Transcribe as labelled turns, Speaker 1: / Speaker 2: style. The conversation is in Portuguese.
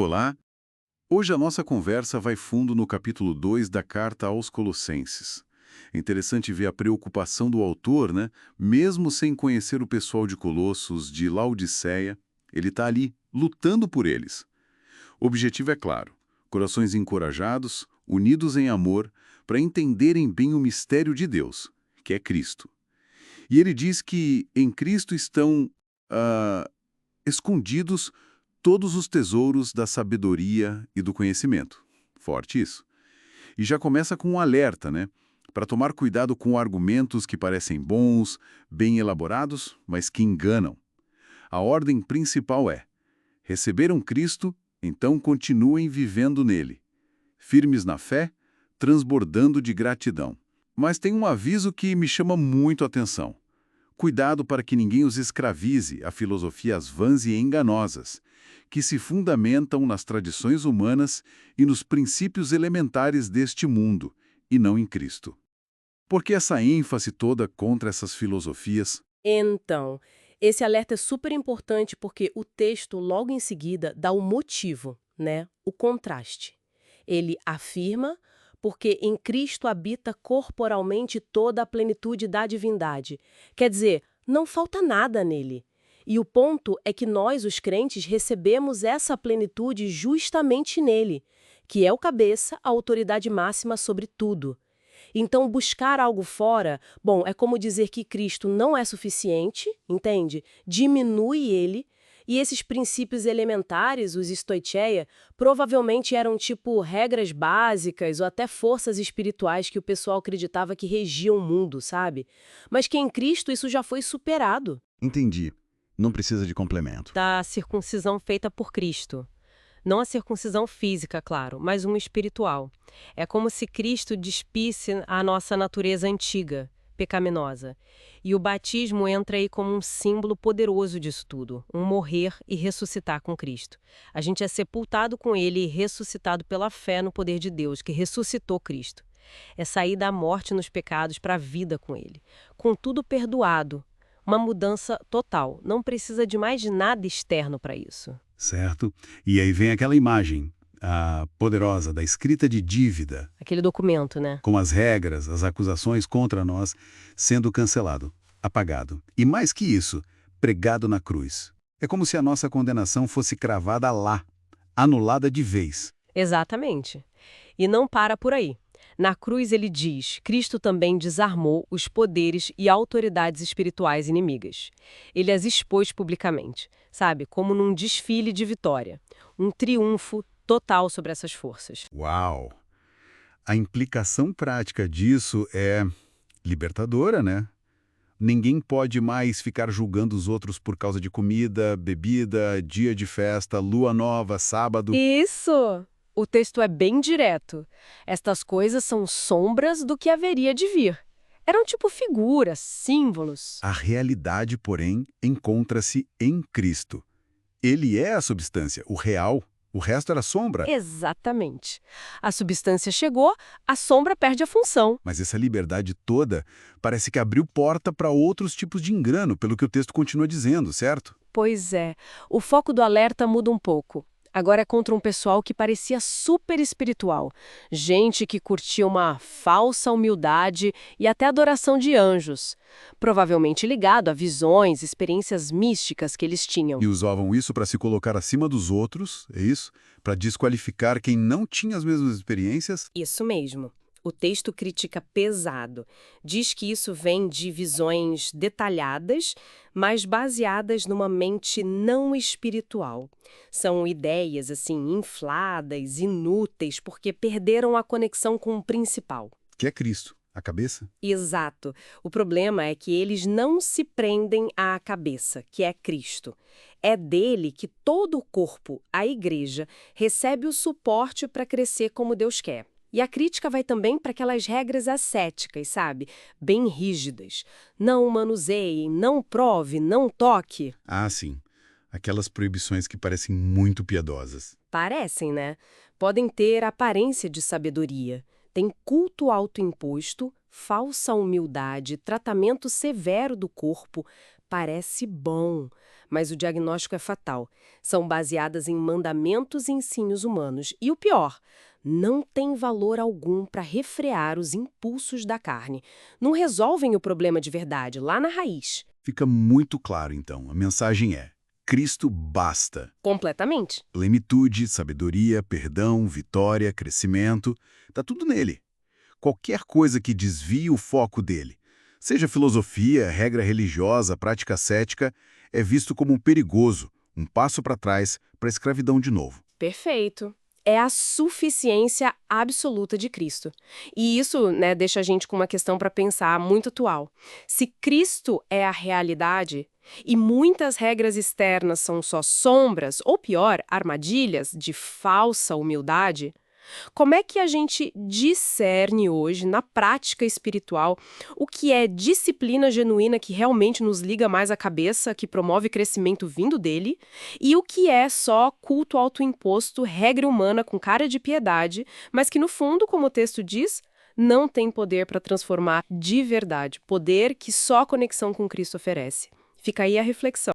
Speaker 1: Olá! Hoje a nossa conversa vai fundo no capítulo 2 da carta aos Colossenses. É interessante ver a preocupação do autor, né? Mesmo sem conhecer o pessoal de Colossos, de Laodiceia, ele está ali, lutando por eles. O objetivo é claro: corações encorajados, unidos em amor, para entenderem bem o mistério de Deus, que é Cristo. E ele diz que em Cristo estão ah, escondidos todos os tesouros da sabedoria e do conhecimento. Forte isso. E já começa com um alerta, né? Para tomar cuidado com argumentos que parecem bons, bem elaborados, mas que enganam. A ordem principal é: receberam Cristo, então continuem vivendo nele, firmes na fé, transbordando de gratidão. Mas tem um aviso que me chama muito a atenção. Cuidado para que ninguém os escravize a filosofias vãs e enganosas, que se fundamentam nas tradições humanas e nos princípios elementares deste mundo, e não em Cristo. Por que essa ênfase toda contra essas filosofias?
Speaker 2: Então, esse alerta é super importante porque o texto, logo em seguida, dá o motivo, né? O contraste. Ele afirma porque em Cristo habita corporalmente toda a plenitude da divindade. Quer dizer, não falta nada nele. E o ponto é que nós, os crentes, recebemos essa plenitude justamente nele, que é o cabeça, a autoridade máxima sobre tudo. Então, buscar algo fora, bom, é como dizer que Cristo não é suficiente, entende? Diminui ele, e esses princípios elementares, os stoicheia, provavelmente eram tipo regras básicas ou até forças espirituais que o pessoal acreditava que regiam o mundo, sabe? Mas que em Cristo isso já foi superado.
Speaker 1: Entendi. Não precisa de complemento.
Speaker 2: Da circuncisão feita por Cristo. Não a circuncisão física, claro, mas uma espiritual. É como se Cristo despisse a nossa natureza antiga, pecaminosa. E o batismo entra aí como um símbolo poderoso disso tudo, um morrer e ressuscitar com Cristo. A gente é sepultado com ele e ressuscitado pela fé no poder de Deus, que ressuscitou Cristo. É sair da morte nos pecados para a vida com ele. Com tudo perdoado. Uma mudança total. Não precisa de mais nada externo para isso.
Speaker 1: Certo? E aí vem aquela imagem, poderosa, da escrita de dívida,
Speaker 2: Aquele documento, né?
Speaker 1: com as regras, as acusações contra nós, sendo cancelado, apagado. E mais que isso, pregado na cruz. É como se a nossa condenação fosse cravada lá, anulada de vez.
Speaker 2: Exatamente. E não para por aí. Na cruz ele diz, Cristo também desarmou os poderes e autoridades espirituais inimigas. Ele as expôs publicamente, sabe, como num desfile de vitória. Um triunfo total sobre essas forças.
Speaker 1: Uau! A implicação prática disso é libertadora, né? Ninguém pode mais ficar julgando os outros por causa de comida, bebida, dia de festa, lua nova, sábado.
Speaker 2: Isso! O texto é bem direto. Estas coisas são sombras do que haveria de vir. Eram tipo figuras, símbolos.
Speaker 1: A realidade, porém, encontra-se em Cristo. Ele é a substância, o real. O resto era sombra.
Speaker 2: Exatamente. A substância chegou, a sombra perde a função.
Speaker 1: Mas essa liberdade toda parece que abriu porta para outros tipos de engano, pelo que o texto continua dizendo, certo?
Speaker 2: Pois é, o foco do alerta muda um pouco. Agora é contra um pessoal que parecia super espiritual. Gente que curtia uma falsa humildade e até adoração de anjos. Provavelmente ligado a visões, experiências místicas que eles tinham.
Speaker 1: E usavam isso para se colocar acima dos outros, é isso? Para desqualificar quem não tinha as mesmas experiências?
Speaker 2: Isso mesmo. O texto critica pesado. Diz que isso vem de visões detalhadas, mas baseadas numa mente não espiritual. São ideias, assim, infladas, inúteis, porque perderam a conexão com o principal.
Speaker 1: Que é Cristo, a cabeça?
Speaker 2: Exato. O problema é que eles não se prendem à cabeça, que é Cristo. É dele que todo o corpo, a igreja, recebe o suporte para crescer como Deus quer. E a crítica vai também para aquelas regras ascéticas, sabe? Bem rígidas. Não manuseie, não prove, não toque.
Speaker 1: Ah, sim. Aquelas proibições que parecem muito piedosas.
Speaker 2: Parecem, né? Podem ter aparência de sabedoria. Tem culto autoimposto, falsa humildade, tratamento severo do corpo, Parece bom, mas o diagnóstico é fatal. São baseadas em mandamentos e ensinos humanos. E o pior, não tem valor algum para refrear os impulsos da carne. Não resolvem o problema de verdade, lá na raiz.
Speaker 1: Fica muito claro, então. A mensagem é: Cristo basta.
Speaker 2: Completamente.
Speaker 1: Plenitude, sabedoria, perdão, vitória, crescimento, tá tudo nele. Qualquer coisa que desvie o foco dele, seja filosofia, regra religiosa, prática cética, é visto como um perigoso, um passo para trás para a escravidão de novo.
Speaker 2: Perfeito. É a suficiência absoluta de Cristo. E isso, né, deixa a gente com uma questão para pensar muito atual. Se Cristo é a realidade e muitas regras externas são só sombras, ou pior, armadilhas de falsa humildade, como é que a gente discerne hoje, na prática espiritual, o que é disciplina genuína que realmente nos liga mais à cabeça, que promove crescimento vindo dele, e o que é só culto autoimposto, regra humana com cara de piedade, mas que no fundo, como o texto diz, não tem poder para transformar de verdade, poder que só a conexão com Cristo oferece. Fica aí a reflexão.